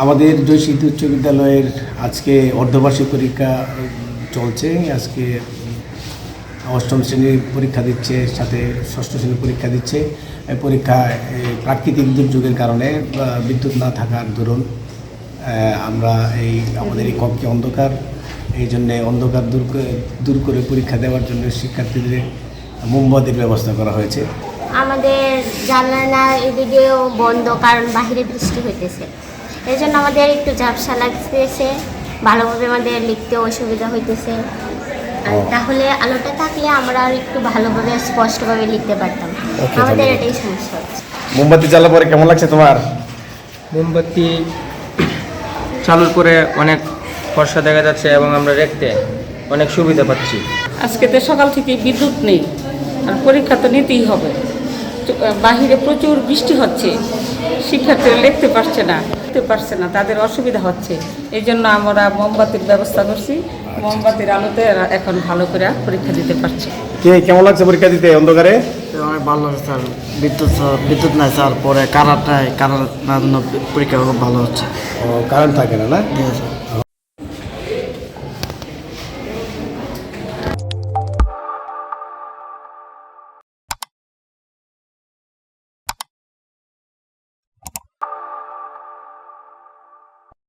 আমাদের জয়শীতি উচ্চ বিদ্যালয়ের আজকে অর্ধবার্ষিক পরীক্ষা চলছে। আজকে অষ্টম শ্রেণীর পরীক্ষা দিচ্ছে, সাথে ষষ্ঠ শ্রেণীর পরীক্ষা দিচ্ছে। এই পরীক্ষায় প্রাকৃতিক দুর্যোগের কারণে বিদ্যুৎ না থাকার দরুন আমরা আমাদের এই কক্ষে অন্ধকার, এই জন্যে অন্ধকার দূর করে পরীক্ষা দেওয়ার জন্য শিক্ষার্থীদের মোমবাতির ব্যবস্থা করা হয়েছে। আমাদের জানালা এদিকেও বন্ধ, কারণ বাহিরে বৃষ্টি হইতেছে। এই জন্য আমাদের একটু ঝাপসা লাগতেছে, ভালোভাবে আমাদের লিখতেও অসুবিধা হইতেছে। তাহলে আলোটা থাকলে আমরা আর একটু ভালোভাবে স্পষ্টভাবে লিখতে পারতাম। আমাদের এটাই সমস্যা হচ্ছে। মোমবাতি জ্বালা পরে কেমন লাগছে তোমার? মোমবাতি চালুর পরে অনেক ফর্সা দেখা যাচ্ছে এবং আমরা দেখতে অনেক সুবিধা পাচ্ছি। আজকে তো সকাল থেকে বিদ্যুৎ নেই, আর পরীক্ষা তো নিতেই হবে। বাহিরে প্রচুর বৃষ্টি হচ্ছে, শিক্ষার্থীরা লিখতে পারছে না, তাদের অসুবিধা হচ্ছে। এই জন্য আমরা মোমবাতির ব্যবস্থা করছি। মোমবাতির আলোতে এখন ভালো করে পরীক্ষা দিতে পারছে। কেমন লাগছে পরীক্ষা দিতে অন্ধকারে? অনেক ভালো লাগে স্যার। বিদ্যুৎ নাই স্যার, পরে কারেন্ট নাই, কারেন্ট না জন্য পরীক্ষা খুব ভালো হচ্ছে। কারেন্ট থাকে না? ঠিক আছে।